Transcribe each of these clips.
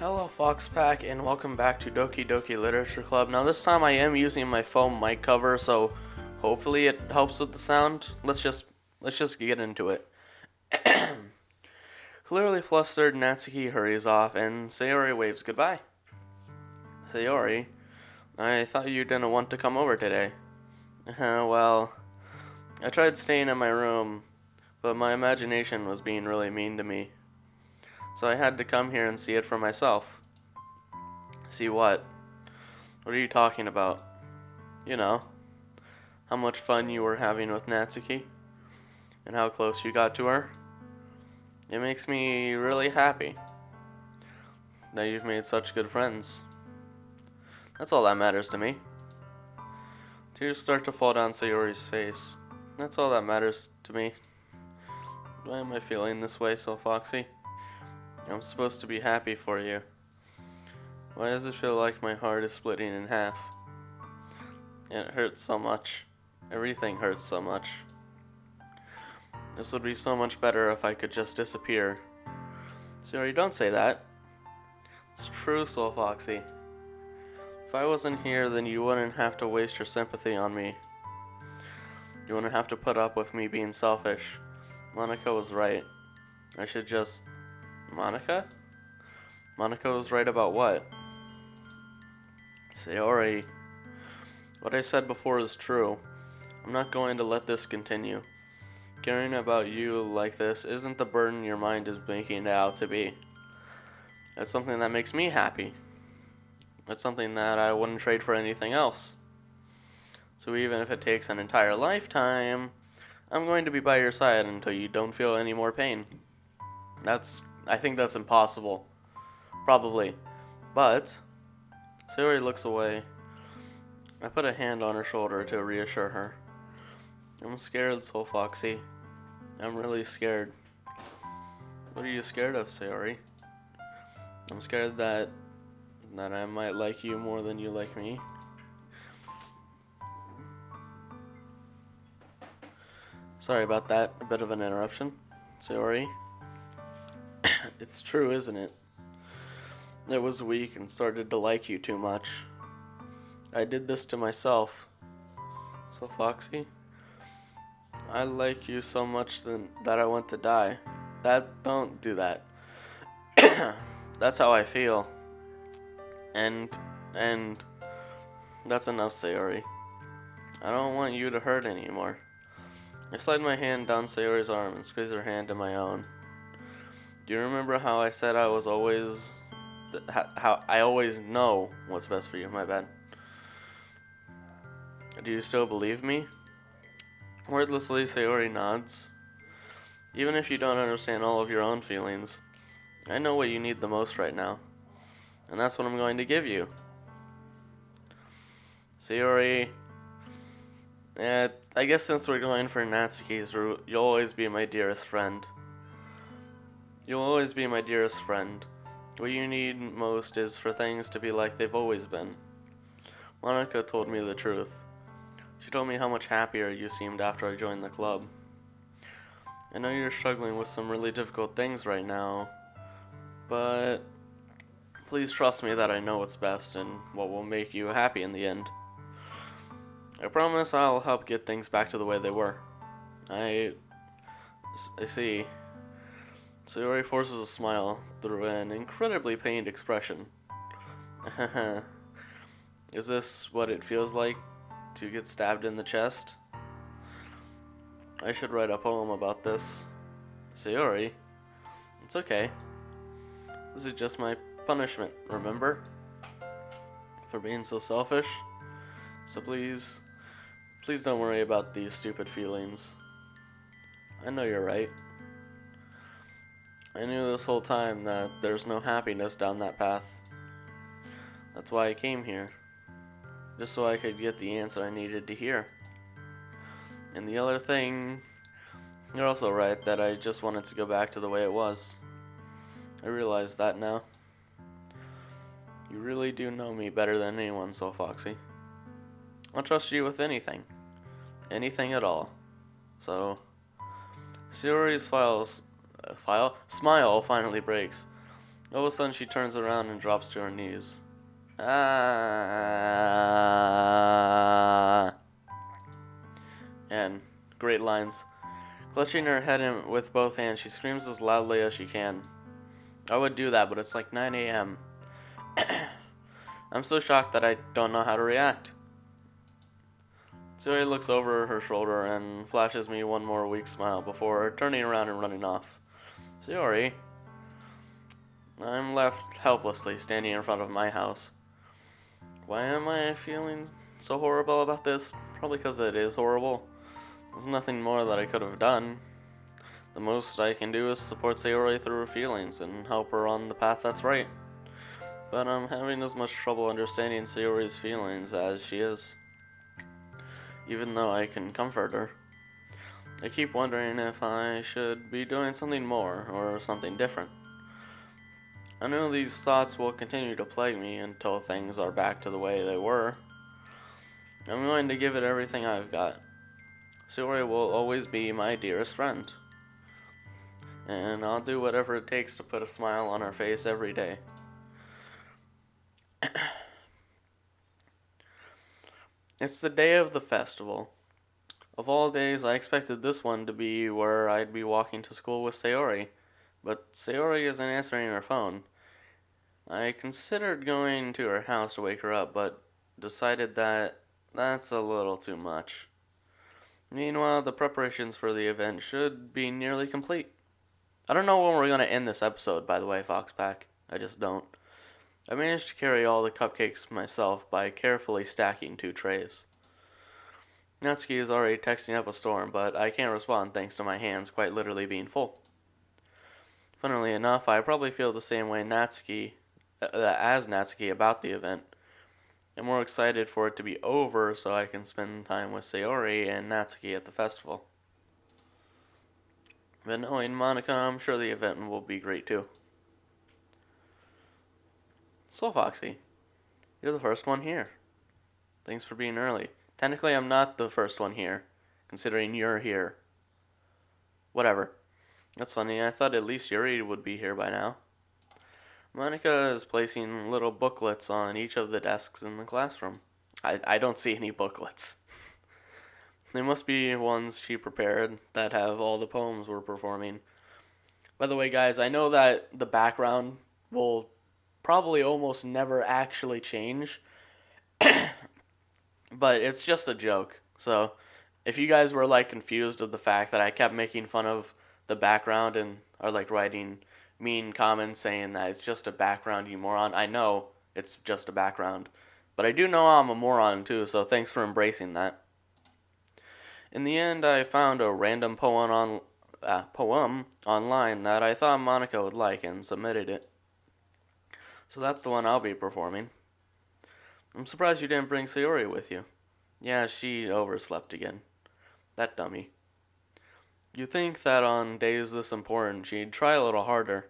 Hello Fox Pack and welcome back to Doki Doki Literature Club. Now this time I am using my foam mic cover, so hopefully it helps with the sound. Let's just get into it. Clearly flustered, Natsuki hurries off and Sayori waves goodbye. Sayori, I thought you didn't want to come over today. Well, I tried staying in my room, but my imagination was being really mean to me. So I had to come here and see it for myself. See what? What are you talking about? You know, how much fun you were having with Natsuki, and how close you got to her. It makes me really happy that you've made such good friends. That's all that matters to me. Tears start to fall down Sayori's face. That's all that matters to me. Why am I feeling this way, SoulFoxie? I'm supposed to be happy for you. Why does it feel like my heart is splitting in half? And it hurts so much. Everything hurts so much. This would be so much better if I could just disappear. Sayori, don't say that. It's true, SoulFoxie. If I wasn't here, then you wouldn't have to waste your sympathy on me. You wouldn't have to put up with me being selfish. Monica was right. I should just... Monica? Monica was right about what? Sayori, what I said before is true. I'm not going to let this continue. Caring about you like this isn't the burden your mind is making it out to be. It's something that makes me happy. It's something that I wouldn't trade for anything else. So even if it takes an entire lifetime, I'm going to be by your side until you don't feel any more pain. I think that's impossible. Probably. But Sayori looks away. I put a hand on her shoulder to reassure her. I'm scared, SoulFoxie. I'm really scared. What are you scared of, Sayori? I'm scared that I might like you more than you like me. Sorry about that. A bit of an interruption. Sayori. It's true, isn't it? I was weak and started to like you too much. I did this to myself. SoulFoxie, I like you so much that I want to die. Don't do that. That's how I feel. And that's enough, Sayori. I don't want you to hurt anymore. I slide my hand down Sayori's arm and squeeze her hand in my own. Do you remember how I said how I always know what's best for you? My bad. Do you still believe me? Wordlessly, Sayori nods. Even if you don't understand all of your own feelings, I know what you need the most right now. And that's what I'm going to give you. Sayori, I guess since we're going for Natsuki's route, you'll always be my dearest friend. You'll always be my dearest friend. What you need most is for things to be like they've always been. Monica told me the truth. She told me how much happier you seemed after I joined the club. I know you're struggling with some really difficult things right now, but please trust me that I know what's best and what will make you happy in the end. I promise I'll help get things back to the way they were. I see. Sayori forces a smile through an incredibly pained expression. Is this what it feels like to get stabbed in the chest? I should write a poem about this. Sayori, it's okay. This is just my punishment, remember? For being so selfish. So please don't worry about these stupid feelings. I know you're right. I knew this whole time that there's no happiness down that path. That's why I came here. Just so I could get the answer I needed to hear. And the other thing, you're also right that I just wanted to go back to the way it was. I realize that now. You really do know me better than anyone, SoulFoxie. I'll trust you with anything. Anything at all. So, Sayori's smile finally breaks. All of a sudden, she turns around and drops to her knees. Ah. And great lines. Clutching her head in with both hands, she screams as loudly as she can. I would do that, but it's like 9 a.m. I'm so shocked that I don't know how to react. Sayori looks over her shoulder and flashes me one more weak smile before turning around and running off. Sayori. I'm left helplessly standing in front of my house. Why am I feeling so horrible about this? Probably because it is horrible. There's nothing more that I could have done. The most I can do is support Sayori through her feelings and help her on the path that's right. But I'm having as much trouble understanding Sayori's feelings as she is. Even though I can comfort her. I keep wondering if I should be doing something more or something different. I know these thoughts will continue to plague me until things are back to the way they were. I'm going to give it everything I've got. Sayori will always be my dearest friend. And I'll do whatever it takes to put a smile on her face every day. It's the day of the festival. Of all days, I expected this one to be where I'd be walking to school with Sayori, but Sayori isn't answering her phone. I considered going to her house to wake her up, but decided that that's a little too much. Meanwhile, the preparations for the event should be nearly complete. I don't know when we're going to end this episode, by the way, Foxpack. I just don't. I managed to carry all the cupcakes myself by carefully stacking 2 trays. Natsuki is already texting up a storm, but I can't respond thanks to my hands quite literally being full. Funnily enough, I probably feel the same way as Natsuki about the event. I'm more excited for it to be over so I can spend time with Sayori and Natsuki at the festival. But knowing Monica, I'm sure the event will be great too. SoulFoxie, you're the first one here. Thanks for being early. Technically, I'm not the first one here, considering you're here. Whatever. That's funny, I thought at least Yuri would be here by now. Monica is placing little booklets on each of the desks in the classroom. I don't see any booklets. They must be ones she prepared that have all the poems we're performing. By the way, guys, I know that the background will probably almost never actually change, but it's just a joke. So if you guys were like confused of the fact that I kept making fun of the background and are like writing mean comments saying that it's just a background, you moron, I know it's just a background, but I do know I'm a moron too, so thanks for embracing that. In the end, I found a random poem online that I thought Monica would like and submitted it. So that's the one I'll be performing. I'm surprised you didn't bring Sayori with you. Yeah, she overslept again. That dummy. You'd think that on days this important, she'd try a little harder.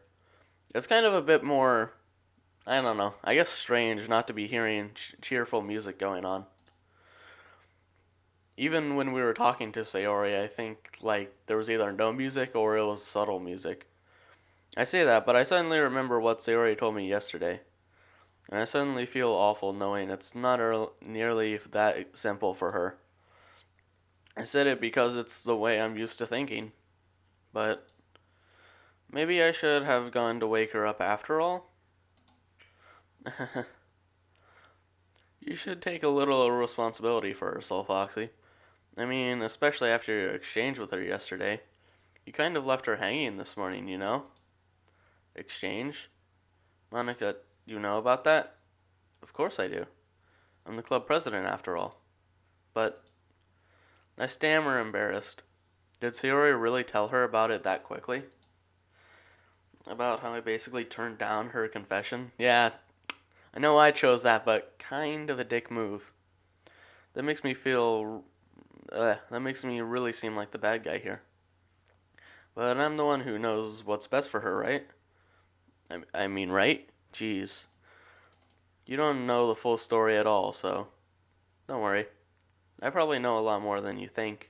It's kind of a bit more, I don't know, I guess strange not to be hearing cheerful music going on. Even when we were talking to Sayori, I think like there was either no music or it was subtle music. I say that, but I suddenly remember what Sayori told me yesterday. And I suddenly feel awful knowing it's not nearly that simple for her. I said it because it's the way I'm used to thinking. But maybe I should have gone to wake her up after all? You should take a little responsibility for her, SoulFoxie. I mean, especially after your exchange with her yesterday. You kind of left her hanging this morning, you know? Exchange? Monica, you know about that? Of course I do. I'm the club president after all. But I stammer embarrassed. Did Sayori really tell her about it that quickly? About how I basically turned down her confession? Yeah, I know I chose that, but kind of a dick move. That makes me really seem like the bad guy here. But I'm the one who knows what's best for her, right? I mean, right? Jeez. You don't know the full story at all, so don't worry. I probably know a lot more than you think.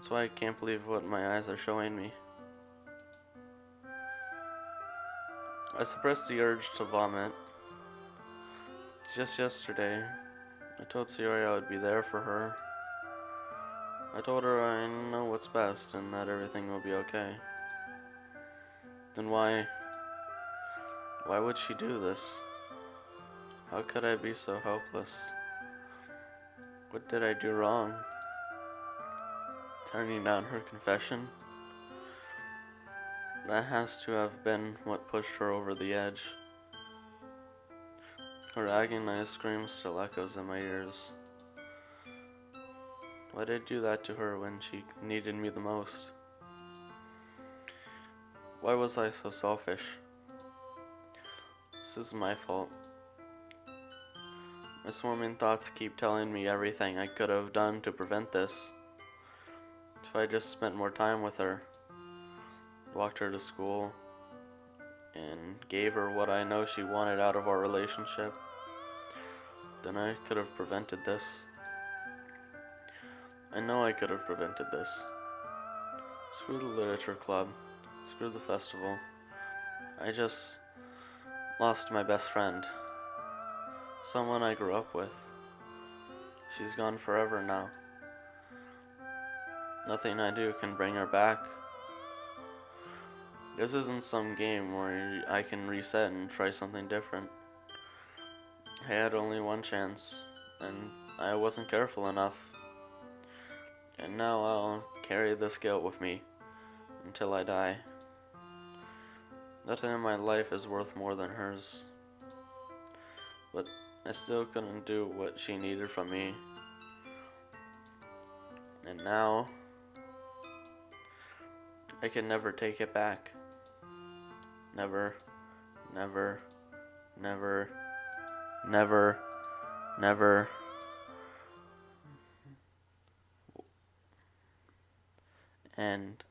That's why I can't believe what my eyes are showing me. I suppressed the urge to vomit. Just yesterday, I told Sayori I would be there for her. I told her I know what's best and that everything will be okay. Then why would she do this? How could I be so helpless? What did I do wrong? Turning down her confession? That has to have been what pushed her over the edge. Her agonized scream still echoes in my ears. Why did I do that to her when she needed me the most? Why was I so selfish? This is my fault. My swarming thoughts keep telling me everything I could have done to prevent this. If I just spent more time with her, walked her to school, and gave her what I know she wanted out of our relationship, then I could have prevented this. I know I could have prevented this. Screw the literature club. Screw the festival. I just lost my best friend. Someone I grew up with. She's gone forever now. Nothing I do can bring her back. This isn't some game where I can reset and try something different. I had only one chance, and I wasn't careful enough. And now I'll carry this guilt with me until I die. Nothing in my life is worth more than hers. But I still couldn't do what she needed from me. And now I can never take it back. Never, never, never, never, never. And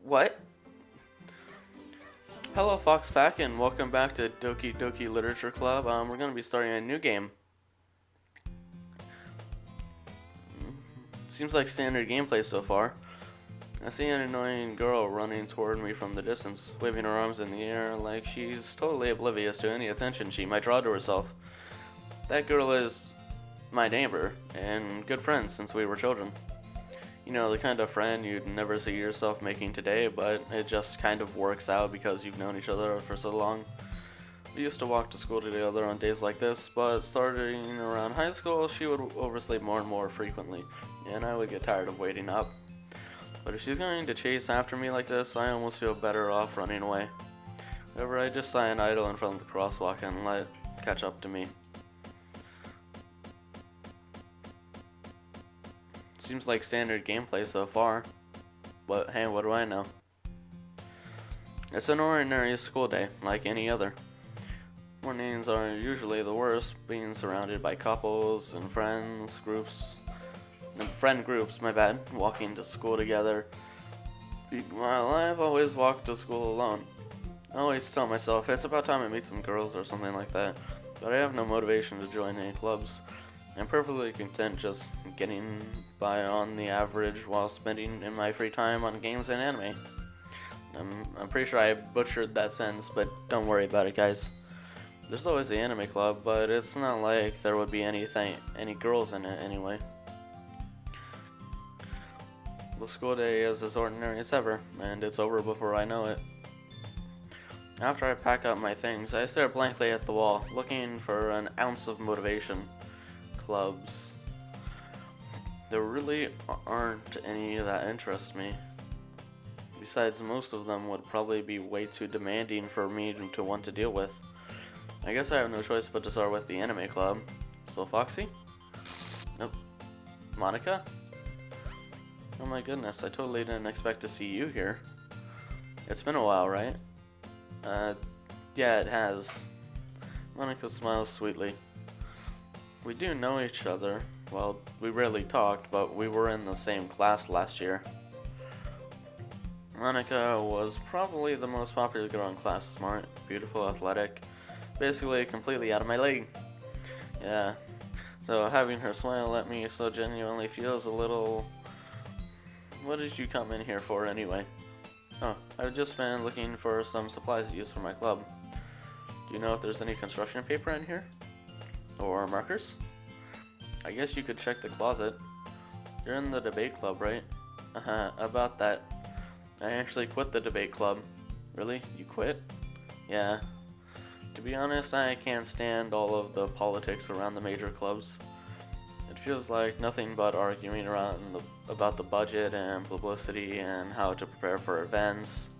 what? Hello, Foxpack, and welcome back to Doki Doki Literature Club. We're going to be starting a new game. Seems like standard gameplay so far. I see an annoying girl running toward me from the distance, waving her arms in the air like she's totally oblivious to any attention she might draw to herself. That girl is my neighbor, and good friends since we were children. You know, the kind of friend you'd never see yourself making today, but it just kind of works out because you've known each other for so long. We used to walk to school together on days like this, but starting around high school, she would oversleep more and more frequently, and I would get tired of waiting up. But if she's going to chase after me like this, I almost feel better off running away. However, I just sigh and idle in front of the crosswalk and let it catch up to me. Seems like standard gameplay so far, but hey, what do I know? It's an ordinary school day, like any other. Mornings are usually the worst, being surrounded by couples and friend groups, walking to school together. Meanwhile, I've always walked to school alone. I always tell myself it's about time I meet some girls or something like that, but I have no motivation to join any clubs. I'm perfectly content just getting by on the average while spending in my free time on games and anime. I'm pretty sure I butchered that sentence, but don't worry about it, guys. There's always the anime club, but it's not like there would be any girls in it anyway. The school day is as ordinary as ever, and it's over before I know it. After I pack up my things, I stare blankly at the wall, looking for an ounce of motivation. Clubs. There really aren't any that interest me. Besides, most of them would probably be way too demanding for me to want to deal with. I guess I have no choice but to start with the anime club. SoulFoxie? Nope. Monica? Oh my goodness, I totally didn't expect to see you here. It's been a while, right? Yeah, it has. Monica smiles sweetly. We do know each other. Well, we rarely talked, but we were in the same class last year. Monica was probably the most popular girl in class. Smart, beautiful, athletic, basically completely out of my league. Yeah. So having her smile at me so genuinely feels a little... What did you come in here for anyway? Oh, I've just been looking for some supplies to use for my club. Do you know if there's any construction paper in here? Or markers? I guess you could check the closet. You're in the debate club, right? About that. I actually quit the debate club. Really? You quit? Yeah. To be honest, I can't stand all of the politics around the major clubs. It feels like nothing but arguing about the budget and publicity and how to prepare for events.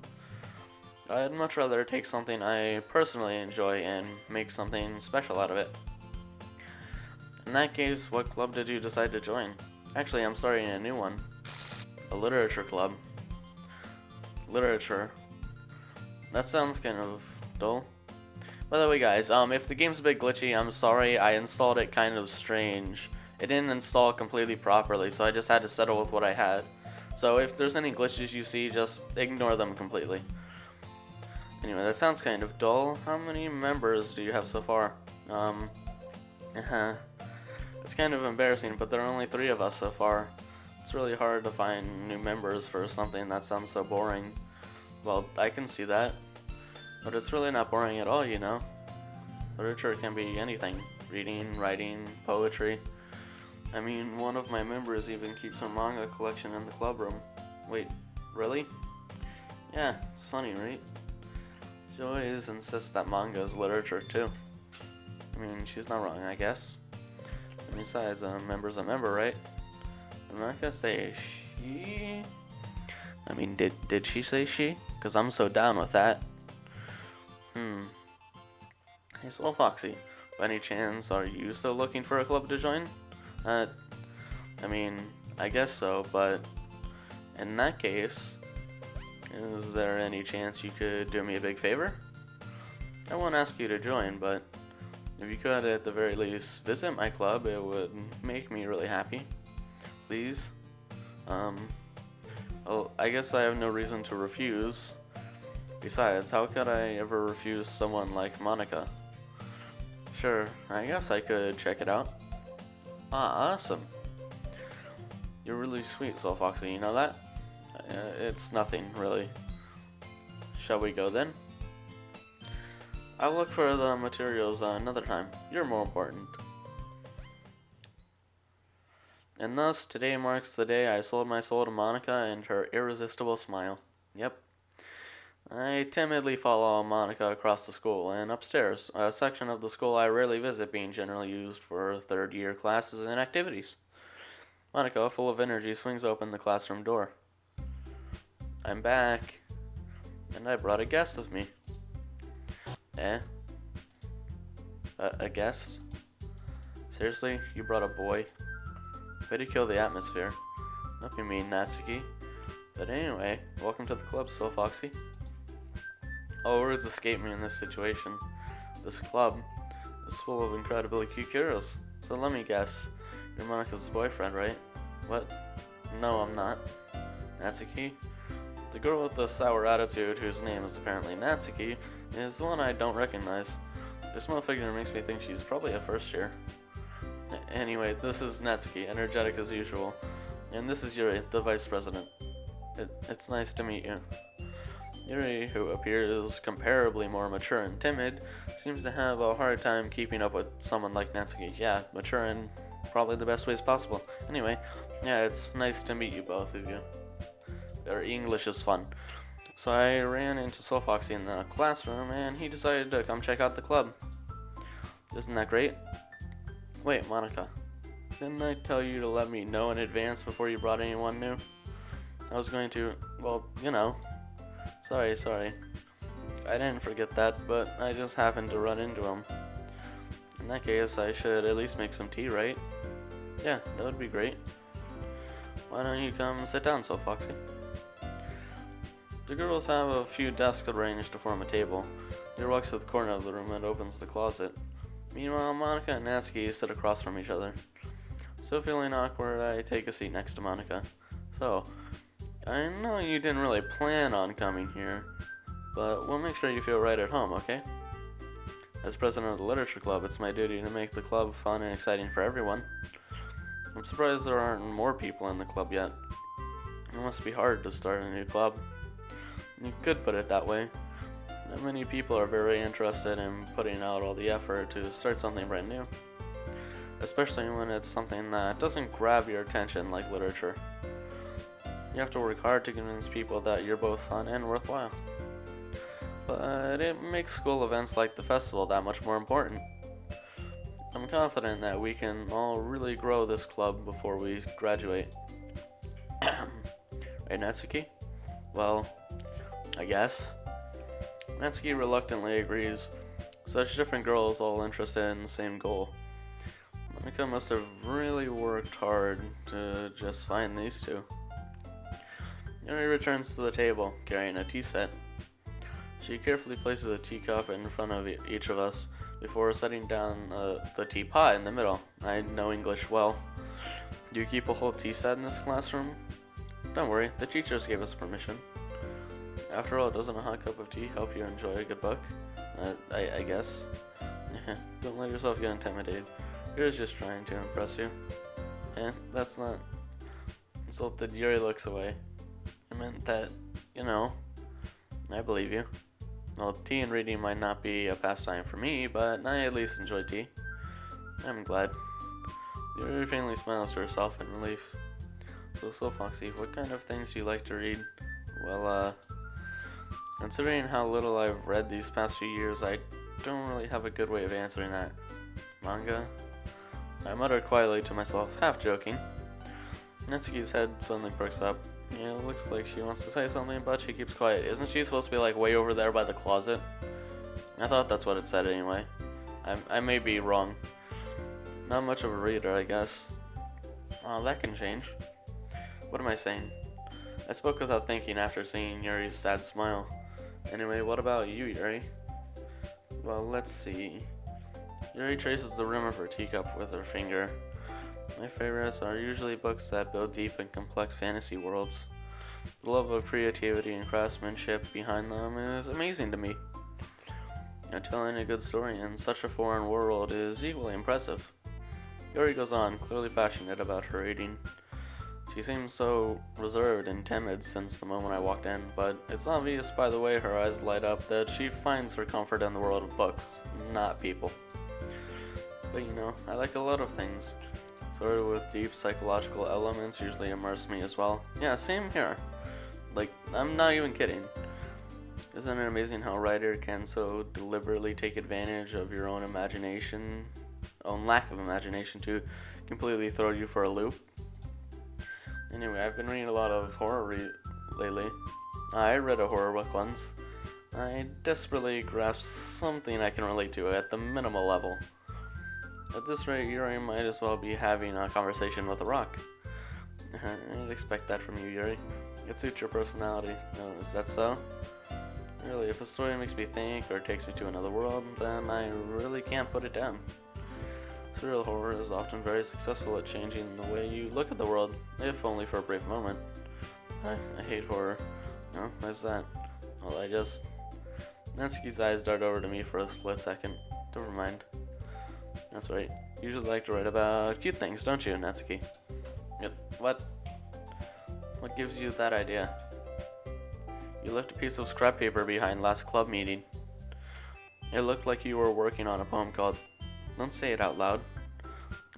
I'd much rather take something I personally enjoy and make something special out of it. In that case, what club did you decide to join? Actually, I'm starting a new one. A literature club. Literature. That sounds kind of dull. By the way, guys, if the game's a bit glitchy, I'm sorry. I installed it kind of strange. It didn't install completely properly, so I just had to settle with what I had. So if there's any glitches you see, just ignore them completely. Anyway, that sounds kind of dull. How many members do you have so far? It's kind of embarrassing, but there are only 3 of us so far. It's really hard to find new members for something that sounds so boring. Well, I can see that. But it's really not boring at all, you know. Literature can be anything. Reading, writing, poetry. I mean, one of my members even keeps a manga collection in the club room. Wait, really? Yeah, it's funny, right? She always insists that manga is literature, too. I mean, she's not wrong, I guess. And besides, a member's a member, right? I'm not gonna say she... I mean, did she say she? Because I'm so down with that. Hey, SoulFoxie, by any chance, are you still looking for a club to join? I mean, I guess so, but in that case, is there any chance you could do me a big favor? I won't ask you to join, but if you could at the very least visit my club, it would make me really happy. Please. Well, I guess I have no reason to refuse. Besides, how could I ever refuse someone like Monica? Sure, I guess I could check it out. Ah, awesome. You're really sweet, SoulFoxie, you know that? It's nothing, really. Shall we go then? I'll look for the materials another time. You're more important. And thus, today marks the day I sold my soul to Monica and her irresistible smile. Yep. I timidly follow Monica across the school and upstairs, a section of the school I rarely visit being generally used for third-year classes and activities. Monica, full of energy, swings open the classroom door. I'm back, and I brought a guest with me. A guest? Seriously? You brought a boy? Way to kill the atmosphere. Don't be mean, Natsuki. But anyway, welcome to the club, SoulFoxie. All words escape me in this situation. This club is full of incredibly cute girls. So let me guess, you're Monica's boyfriend, right? What? No, I'm not. Natsuki? The girl with the sour attitude, whose name is apparently Natsuki, is the one I don't recognize. Her small figure makes me think she's probably a first year. Anyway, this is Natsuki, energetic as usual. And this is Yuri, the vice president. It's nice to meet you. Yuri, who appears comparably more mature and timid, seems to have a hard time keeping up with someone like Natsuki. Yeah, mature in probably the best ways possible. Anyway, yeah, it's nice to meet you, both of you. Their English is fun. So I ran into SoulFoxie in the classroom, and he decided to come check out the club. Isn't that great? Wait, Monica, didn't I tell you to let me know in advance before you brought anyone new? I was going to, well, you know. Sorry. I didn't forget that, but I just happened to run into him. In that case, I should at least make some tea, right? Yeah, that would be great. Why don't you come sit down, SoulFoxie? The girls have a few desks arranged to form a table. Yuri walks to the corner of the room and opens the closet. Meanwhile, Monica and Natsuki sit across from each other. Still feeling awkward, I take a seat next to Monica. So, I know you didn't really plan on coming here, but we'll make sure you feel right at home, okay? As president of the literature club, it's my duty to make the club fun and exciting for everyone. I'm surprised there aren't more people in the club yet. It must be hard to start a new club. You could put it that way. Not many people are very interested in putting out all the effort to start something brand new. Especially when it's something that doesn't grab your attention like literature. You have to work hard to convince people that you're both fun and worthwhile. But it makes school events like the festival that much more important. I'm confident that we can all really grow this club before we graduate. Right, Natsuki? Well, I guess. Natsuki reluctantly agrees. Such different girls all interested in the same goal. Monika must have really worked hard to just find these two. Yuri returns to the table, carrying a tea set. She carefully places a teacup in front of each of us before setting down the teapot in the middle. I know English well. Do you keep a whole tea set in this classroom? Don't worry, the teachers gave us permission. After all, doesn't a hot cup of tea help you enjoy a good book? I guess. Don't let yourself get intimidated. Yuri's just trying to impress you. That's not... Insulted, Yuri looks away. I meant that, I believe you. Well, tea and reading might not be a pastime for me, but I at least enjoy tea. I'm glad. Yuri faintly smiles to herself in relief. So, SoulFoxie, what kind of things do you like to read? Well, considering how little I've read these past few years, I don't really have a good way of answering that. Manga? I muttered quietly to myself, half joking. Natsuki's head suddenly perks up. Yeah, it looks like she wants to say something, but she keeps quiet. Isn't she supposed to be like way over there by the closet? I thought that's what it said anyway. I may be wrong. Not much of a reader, I guess. Oh, that can change. What am I saying? I spoke without thinking after seeing Yuri's sad smile. Anyway, what about you, Yuri? Well, let's see. Yuri traces the rim of her teacup with her finger. My favorites are usually books that build deep and complex fantasy worlds. The level of creativity and craftsmanship behind them is amazing to me. And telling a good story in such a foreign world is equally impressive. Yuri goes on, clearly passionate about her reading. She seems so reserved and timid since the moment I walked in, but it's obvious by the way her eyes light up that she finds her comfort in the world of books, not people. But I like a lot of things. Sort of with deep psychological elements usually immerse me as well. Yeah, same here. Like, I'm not even kidding. Isn't it amazing how a writer can so deliberately take advantage of your own lack of imagination to completely throw you for a loop? Anyway, I've been reading a lot of horror lately. I read a horror book once. I desperately grasped something I can relate to at the minimal level. At this rate, Yuri might as well be having a conversation with a rock. I'd expect that from you, Yuri. It suits your personality. No, is that so? Really, if a story makes me think or takes me to another world, then I really can't put it down. Surreal horror is often very successful at changing the way you look at the world, if only for a brief moment. I hate horror. No, why's that? Well, Natsuki's eyes dart over to me for a split second. Never mind. That's right. You usually like to write about cute things, don't you, Natsuki? Yep. What? What gives you that idea? You left a piece of scrap paper behind last club meeting. It looked like you were working on a poem called... Don't say it out loud.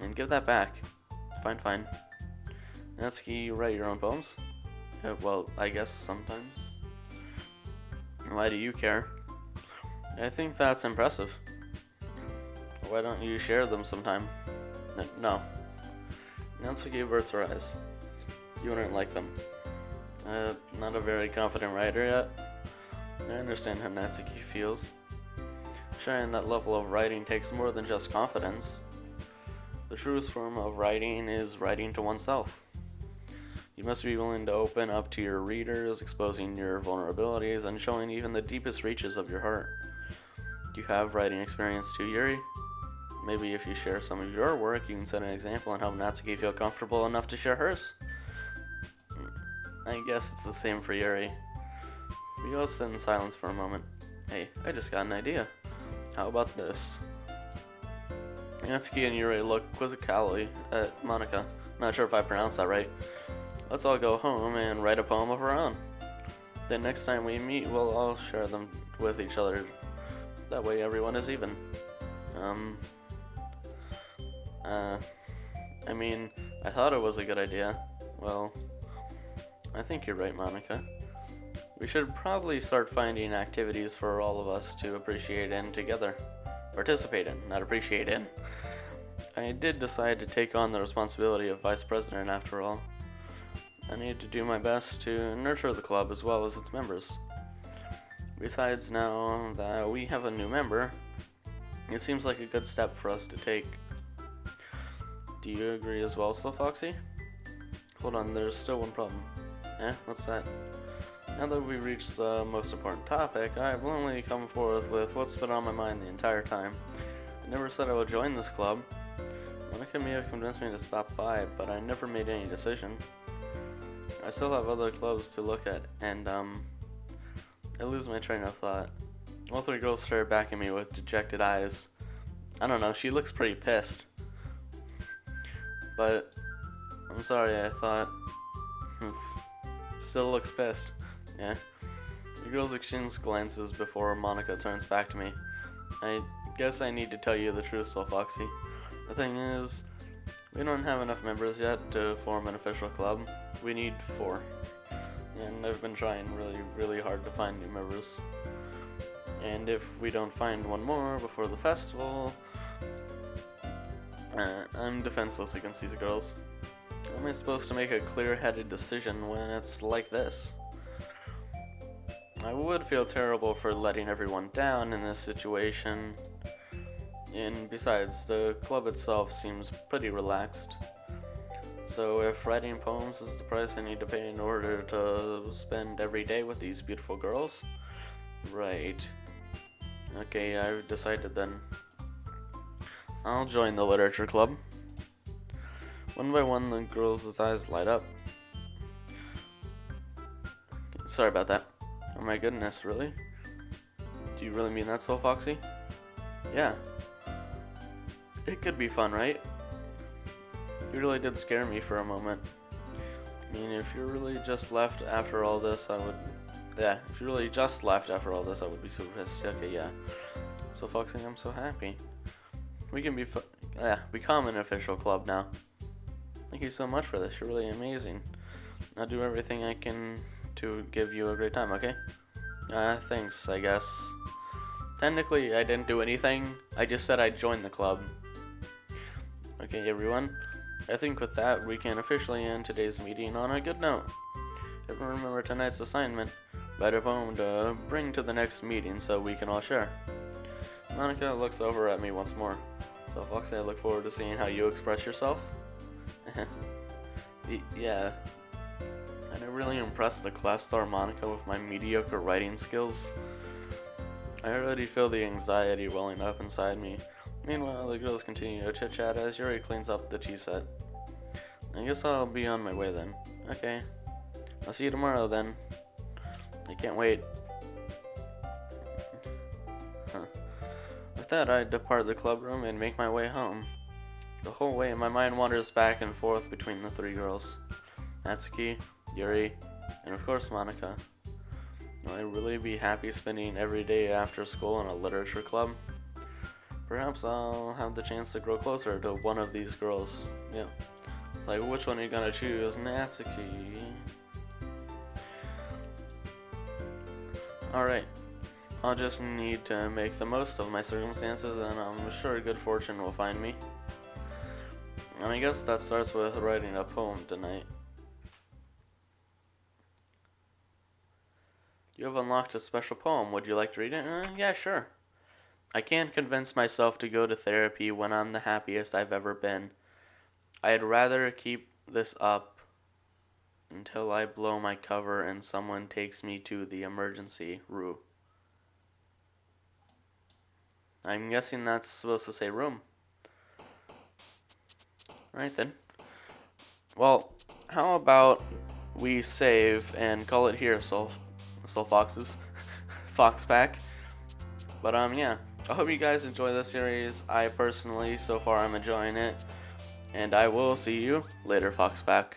And give that back. Fine. Natsuki, you write your own poems? Well, I guess sometimes. Why do you care? I think that's impressive. Why don't you share them sometime? No. Natsuki averts her eyes. You wouldn't like them. Not a very confident writer yet. I understand how Natsuki feels. Sharing that level of writing takes more than just confidence. The truest form of writing is writing to oneself. You must be willing to open up to your readers, exposing your vulnerabilities, and showing even the deepest reaches of your heart. Do you have writing experience too, Yuri? Maybe if you share some of your work, you can set an example and help Natsuki feel comfortable enough to share hers. I guess it's the same for Yuri. We all sit in silence for a moment. Hey, I just got an idea. How about this? Natsuki and Yuri look quizzically at Monica. Not sure if I pronounced that right. Let's all go home and write a poem of our own. Then next time we meet, we'll all share them with each other. That way everyone is even. I mean, I thought it was a good idea. Well, I think you're right, Monica. We should probably start finding activities for all of us to appreciate in together. Participate in, not appreciate in. I did decide to take on the responsibility of vice president after all. I need to do my best to nurture the club as well as its members. Besides, now that we have a new member, it seems like a good step for us to take. Do you agree as well, SoulFoxie? Hold on, there's still one problem. What's that? Now that we've reached the most important topic, I've only come forth with what's been on my mind the entire time. I never said I would join this club. Monica may have convinced me to stop by, but I never made any decision. I still have other clubs to look at, and I lose my train of thought. All three girls stare back at me with dejected eyes. I don't know, she looks pretty pissed. But I'm sorry, I thought. Still looks pissed. Yeah. The girls exchange glances before Monica turns back to me. I guess I need to tell you the truth, SoulFoxie. The thing is, we don't have enough members yet to form an official club. We need 4. And I've been trying really hard to find new members. And if we don't find one more before the festival, I'm defenseless against these girls. How am I supposed to make a clear-headed decision when it's like this? I would feel terrible for letting everyone down in this situation. And besides, the club itself seems pretty relaxed. So if writing poems is the price I need to pay in order to spend every day with these beautiful girls, right. Okay, I've decided then. I'll join the literature club. One by one, the girls' eyes light up. Sorry about that. Oh my goodness, really? Do you really mean that, SoulFoxie? Yeah. It could be fun, right? You really did scare me for a moment. I mean, if you really just left after all this, I would... Yeah, if you really just left after all this, I would be super pissed. Okay, yeah. SoulFoxie, I'm so happy. We can become an official club now. Thank you so much for this. You're really amazing. I'll do everything I can to give you a great time, okay? Thanks, I guess. Technically, I didn't do anything. I just said I'd join the club. Okay, everyone. I think with that, we can officially end today's meeting on a good note. Everyone remember tonight's assignment. Write a poem to bring to the next meeting so we can all share. Monica looks over at me once more. SoulFoxie, I look forward to seeing how you express yourself. Yeah. And I really impressed the class star Monica with my mediocre writing skills. I already feel the anxiety welling up inside me. Meanwhile, the girls continue to chit-chat as Yuri cleans up the tea set. I guess I'll be on my way then. Okay. I'll see you tomorrow then. I can't wait. With that, I depart the club room and make my way home. The whole way, my mind wanders back and forth between the 3 girls. Natsuki, Yuri, and of course Monica. Will I really be happy spending every day after school in a literature club? Perhaps I'll have the chance to grow closer to one of these girls. Yeah. It's like, which one are you gonna choose? Natsuki. Alright. I'll just need to make the most of my circumstances, and I'm sure good fortune will find me. And I guess that starts with writing a poem tonight. You have unlocked a special poem. Would you like to read it? Yeah, sure. I can't convince myself to go to therapy when I'm the happiest I've ever been. I'd rather keep this up until I blow my cover and someone takes me to the emergency room. I'm guessing that's supposed to say room. Alright then. Well, how about we save and call it here, SoulFoxes. Fox Pack. But yeah. I hope you guys enjoy the series. I personally, so far, I'm enjoying it. And I will see you later, Foxback.